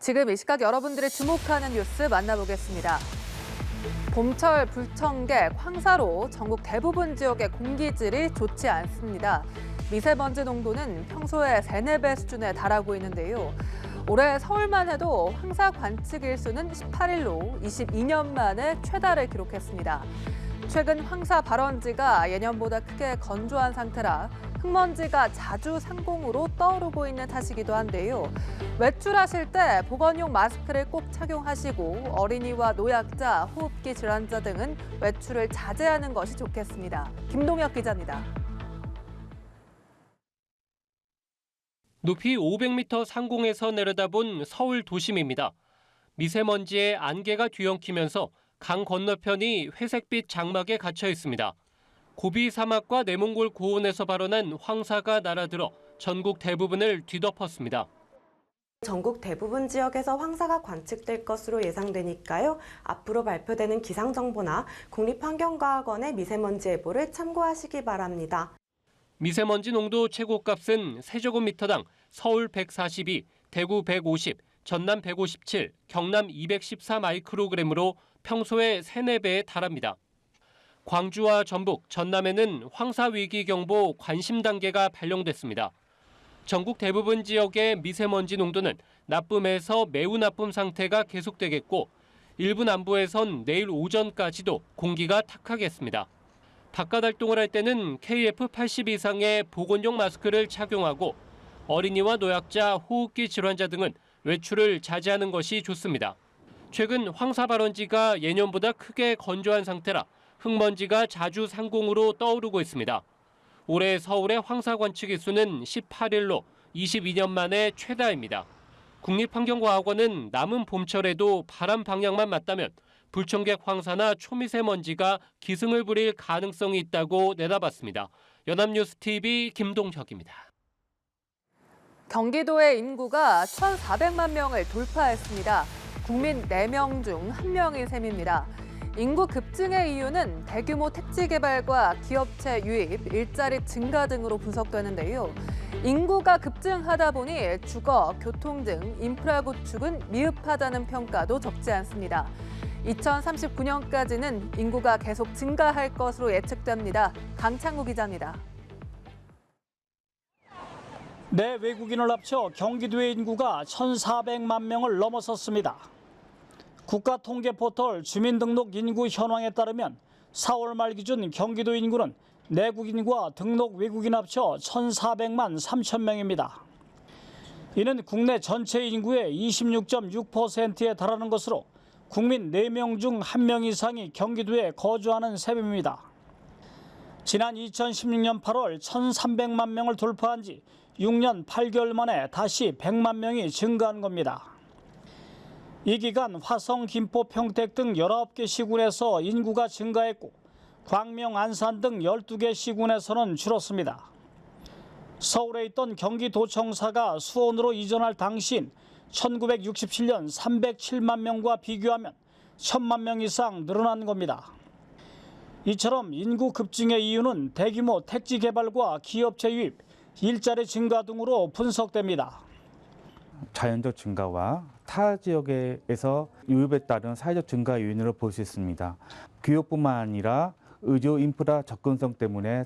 지금 이 시각 여러분들이 주목하는 뉴스 만나보겠습니다. 봄철 불청객, 황사로 전국 대부분 지역의 공기질이 좋지 않습니다. 미세먼지 농도는 평소의 3, 4배 수준에 달하고 있는데요. 올해 서울만 해도 황사 관측 일수는 18일로 22년 만에 최다를 기록했습니다. 최근 황사 발원지가 예년보다 크게 건조한 상태라 흙먼지가 자주 상공으로 떠오르고 있는 탓이기도 한데요. 외출하실 때 보건용 마스크를 꼭 착용하시고 어린이와 노약자, 호흡기 질환자 등은 외출을 자제하는 것이 좋겠습니다. 김동혁 기자입니다. 높이 500m 상공에서 내려다본 서울 도심입니다. 미세먼지에 안개가 뒤엉키면서 강 건너편이 회색빛 장막에 갇혀 있습니다. 고비 사막과 내몽골 고원에서 발원한 황사가 날아들어 전국 대부분을 뒤덮었습니다. 전국 대부분 지역에서 황사가 관측될 것으로 예상되니까요. 앞으로 발표되는 기상정보나 국립환경과학원의 미세먼지 예보를 참고하시기 바랍니다. 미세먼지 농도 최고값은 세제곱미터당 서울 142, 대구 150, 전남 157, 경남 214 마이크로그램으로 평소의 3, 4배에 달합니다. 광주와 전북, 전남에는 황사위기경보 관심 단계가 발령됐습니다. 전국 대부분 지역의 미세먼지 농도는 나쁨에서 매우 나쁨 상태가 계속되겠고 일부 남부에선 내일 오전까지도 공기가 탁하겠습니다. 바깥 활동을 할 때는 KF80 이상의 보건용 마스크를 착용하고 어린이와 노약자, 호흡기 질환자 등은 외출을 자제하는 것이 좋습니다. 최근 황사 발원지가 예년보다 크게 건조한 상태라 흙먼지가 자주 상공으로 떠오르고 있습니다. 올해 서울의 황사 관측 일수는 18일로 22년 만에 최다입니다. 국립환경과학원은 남은 봄철에도 바람 방향만 맞다면 불청객 황사나 초미세먼지가 기승을 부릴 가능성이 있다고 내다봤습니다. 연합뉴스TV 김동혁입니다. 경기도의 인구가 1,400만 명을 돌파했습니다. 국민 4명 중 1명인 셈입니다. 인구 급증의 이유는 대규모 택지 개발과 기업체 유입, 일자리 증가 등으로 분석되는데요. 인구가 급증하다 보니 주거, 교통 등 인프라 구축은 미흡하다는 평가도 적지 않습니다. 2039년까지는 인구가 계속 증가할 것으로 예측됩니다. 강창우 기자입니다. 내 외국인을 합쳐 경기도의 인구가 1,400만 명을 넘어섰습니다. 국가통계포털 주민등록 인구 현황에 따르면 4월 말 기준 경기도 인구는 내국인과 등록 외국인 합쳐 1,400만 3천 명입니다. 이는 국내 전체 인구의 26.6%에 달하는 것으로 국민 4명 중 1명 이상이 경기도에 거주하는 셈입니다. 지난 2016년 8월 1,300만 명을 돌파한 지 6년 8개월 만에 다시 100만 명이 증가한 겁니다. 이 기간 화성, 김포, 평택 등 19개 시군에서 인구가 증가했고 광명, 안산 등 12개 시군에서는 줄었습니다. 서울에 있던 경기도청사가 수원으로 이전할 당시인 1967년 307만 명과 비교하면 1,000만 명 이상 늘어난 겁니다. 이처럼 인구 급증의 이유는 대규모 택지 개발과 기업체 유입, 일자리 증가 등으로 분석됩니다. 자연적 증가와 타 지역에서 유입에 따른 사회적 증가 요인으로 볼 수 있습니다. 교육뿐만 아니라 의료 인프라 접근성 때문에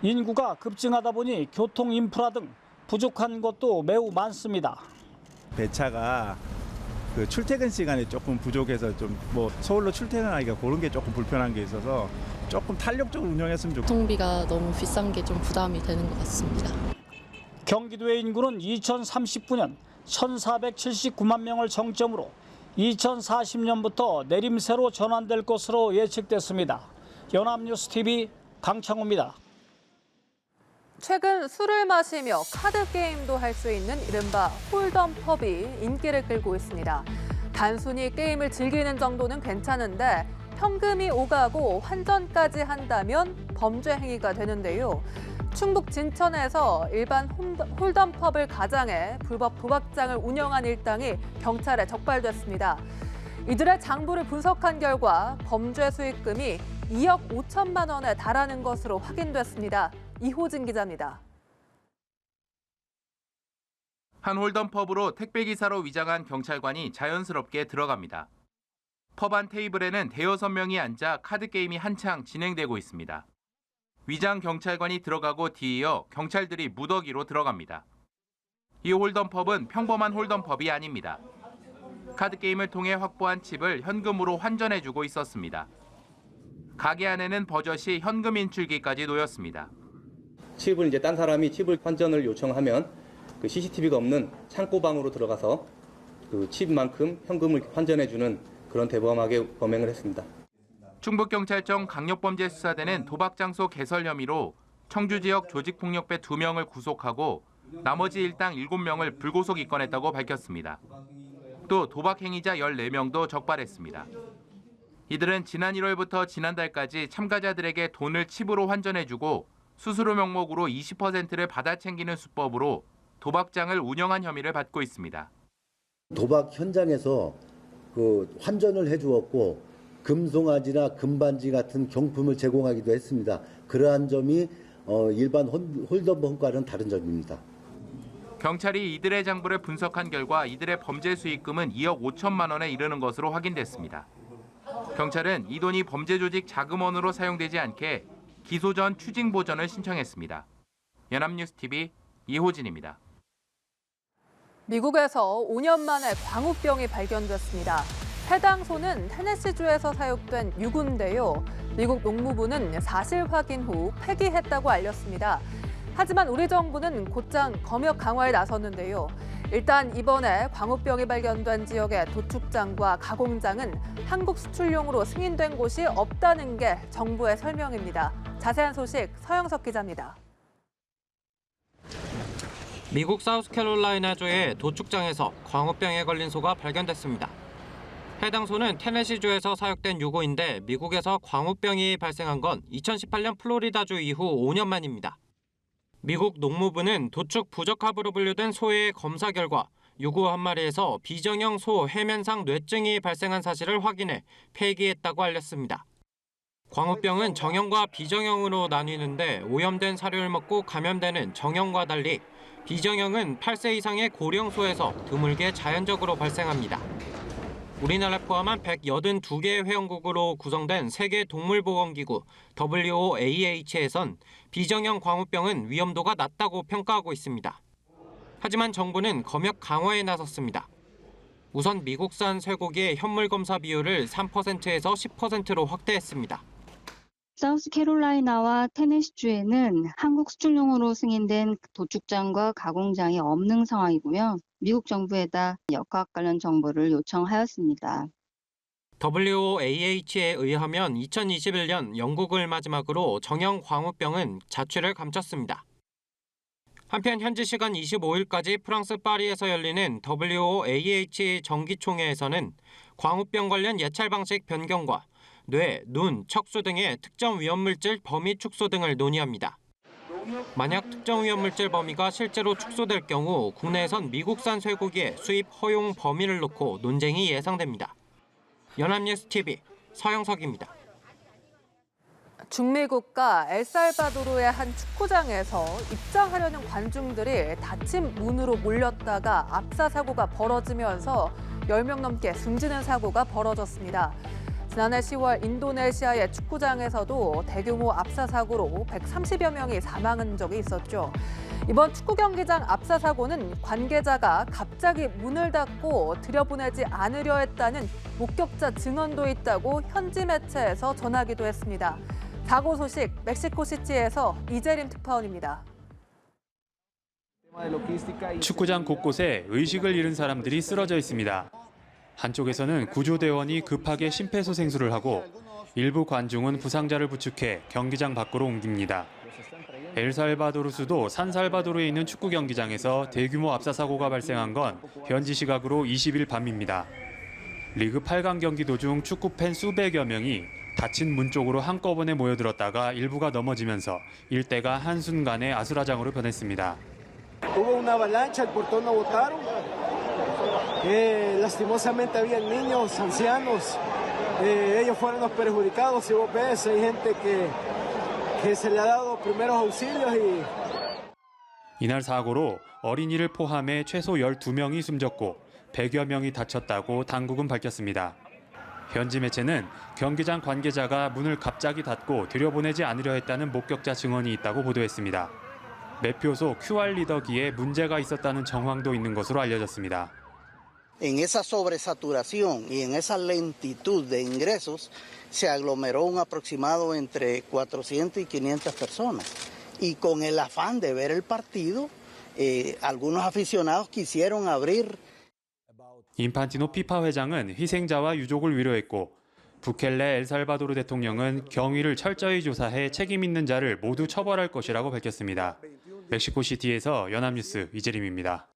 인구가 급증하다 보니 교통 인프라 등 부족한 것도 매우 많습니다. 배차가 그 출퇴근 시간이 조금 부족해서 좀 서울로 출퇴근하기가 그런 게 조금 불편한 게 있어서 조금 탄력적으로 운영했으면 좋겠습니다. 교통비가 너무 비싼 게 좀 부담이 되는 것 같습니다. 경기도의 인구는 2039년 1,479만 명을 정점으로 2040년부터 내림세로 전환될 것으로 예측됐습니다. 연합뉴스TV 강창우입니다. 최근 술을 마시며 카드 게임도 할 수 있는 이른바 홀덤 펍이 인기를 끌고 있습니다. 단순히 게임을 즐기는 정도는 괜찮은데 현금이 오가고 환전까지 한다면 범죄 행위가 되는데요. 충북 진천에서 일반 홀덤 펍을 가장해 불법 도박장을 운영한 일당이 경찰에 적발됐습니다. 이들의 장부를 분석한 결과 범죄 수익금이 2억 5천만 원에 달하는 것으로 확인됐습니다. 이호진 기자입니다. 한 홀덤 펍으로 택배기사로 위장한 경찰관이 자연스럽게 들어갑니다. 펍 안 테이블에는 대여섯 명이 앉아 카드게임이 한창 진행되고 있습니다. 위장 경찰관이 들어가고 뒤이어 경찰들이 무더기로 들어갑니다. 이 홀덤 펍은 평범한 홀덤 펍이 아닙니다. 카드게임을 통해 확보한 칩을 현금으로 환전해주고 있었습니다. 가게 안에는 버젓이 현금 인출기까지 놓였습니다. 칩을 이제 딴 사람이 칩을 환전을 요청하면 그 CCTV가 없는 창고방으로 들어가서 그 칩만큼 현금을 환전해주는 그런 대범하게 범행을 했습니다. 충북경찰청 강력범죄수사대는 도박장소 개설 혐의로 청주 지역 조직폭력배 2명을 구속하고 나머지 일당 7명을 불구속 입건했다고 밝혔습니다. 또 도박 행위자 14명도 적발했습니다. 이들은 지난 1월부터 지난달까지 참가자들에게 돈을 칩으로 환전해주고 수수료 명목으로 20%를 받아 챙기는 수법으로 도박장을 운영한 혐의를 받고 있습니다. 도박 현장에서 그 환전을 해주었고 금송아지나 금반지 같은 경품을 제공하기도 했습니다. 그러한 점이 일반 홀덤법과는 다른 점입니다. 경찰이 이들의 장부를 분석한 결과 이들의 범죄 수익금은 2억 5천만 원에 이르는 것으로 확인됐습니다. 경찰은 이 돈이 범죄 조직 자금원으로 사용되지 않게 기소 전 추징 보전을 신청했습니다. 연합뉴스TV 이호진입니다. 미국에서 5년 만에 광우병이 발견됐습니다. 해당 소는 테네시주에서 사육된 유구인데요. 미국 농무부는 사실 확인 후 폐기했다고 알렸습니다. 하지만 우리 정부는 곧장 검역 강화에 나섰는데요. 일단 이번에 광우병이 발견된 지역의 도축장과 가공장은 한국 수출용으로 승인된 곳이 없다는 게 정부의 설명입니다. 자세한 소식 서영석 기자입니다. 미국 사우스캐롤라이나주의 도축장에서 광우병에 걸린 소가 발견됐습니다. 해당 소는 테네시주에서 사육된 유고인데 미국에서 광우병이 발생한 건 2018년 플로리다주 이후 5년 만입니다. 미국 농무부는 도축 부적합으로 분류된 소의 검사 결과 유고 한 마리에서 비정형 소 해면상 뇌증이 발생한 사실을 확인해 폐기했다고 알렸습니다. 광우병은 정형과 비정형으로 나뉘는데 오염된 사료를 먹고 감염되는 정형과 달리 비정형은 8세 이상의 고령소에서 드물게 자연적으로 발생합니다. 우리나라 포함한 182개의 회원국으로 구성된 세계동물보건기구 WOAH에선 비정형 광우병은 위험도가 낮다고 평가하고 있습니다. 하지만 정부는 검역 강화에 나섰습니다. 우선 미국산 쇠고기의 현물 검사 비율을 3%에서 10%로 확대했습니다. 사우스캐롤라이나와 테네시주에는 한국 수출용으로 승인된 도축장과 가공장이 없는 상황이고요. 미국 정부에다 역학 관련 정보를 요청하였습니다. WOAH에 의하면 2021년 영국을 마지막으로 정형 광우병은 자취를 감췄습니다. 한편 현지 시간 25일까지 프랑스 파리에서 열리는 WOAH 정기총회에서는 광우병 관련 예찰 방식 변경과 뇌, 눈, 척수 등의 특정 위험물질 범위 축소 등을 논의합니다. 만약 특정 위험물질 범위가 실제로 축소될 경우 국내에선 미국산 쇠고기의 수입 허용 범위를 놓고 논쟁이 예상됩니다. 연합뉴스TV 서영석입니다. 중미 국가 엘살바도르의 한 축구장에서 입장하려는 관중들이 닫힌 문으로 몰렸다가 압사 사고가 벌어지면서 10명 넘게 숨지는 사고가 벌어졌습니다. 지난해 10월 인도네시아의 축구장에서도 대규모 압사 사고로 130여 명이 사망한 적이 있었죠. 이번 축구 경기장 압사 사고는 관계자가 갑자기 문을 닫고 들여보내지 않으려 했다는 목격자 증언도 있다고 현지 매체에서 전하기도 했습니다. 사고 소식 멕시코시티에서 이재림 특파원입니다. 축구장 곳곳에 의식을 잃은 사람들이 쓰러져 있습니다. 한쪽에서는 구조대원이 급하게 심폐소생술을 하고 일부 관중은 부상자를 부축해 경기장 밖으로 옮깁니다. 엘살바도르 수도 산살바도르에 있는 축구 경기장에서 대규모 압사 사고가 발생한 건 현지 시각으로 20일 밤입니다. 리그 8강 경기 도중 축구팬 수백여 명이 닫힌 문 쪽으로 한꺼번에 모여들었다가 일부가 넘어지면서 일대가 한순간에 아수라장으로 변했습니다. Hubo una avalancha, el portón no botaron. Lastimosamente habían niños, ancianos. Ellos fueron los perjudicados. Si vos ves, hay gente que se le ha dado primeros auxilios y 이날 사고로 어린이를 포함해 최소 12명이 숨졌고 100여 명이 다쳤다고 당국은 밝혔습니다. 현지 매체는 경기장 관계자가 문을 갑자기 닫고 들여보내지 않으려 했다는 목격자 증언이 있다고 보도했습니다. 매표소 QR 리더기에 문제가 있었다는 정황도 있는 것으로 알려졌습니다. En esa sobresaturación y en esa lentitud de ingresos se aglomeró un aproximado entre 400 y 500 personas. Y con el afán de ver el partido, algunos aficionados quisieron abrir. 인판티노 피파 회장은 희생자와 유족을 위로했고 부켈레 엘살바도르 대통령은 경위를 철저히 조사해 책임 있는 자를 모두 처벌할 것이라고 밝혔습니다. 멕시코시티에서 연합뉴스 이재림입니다.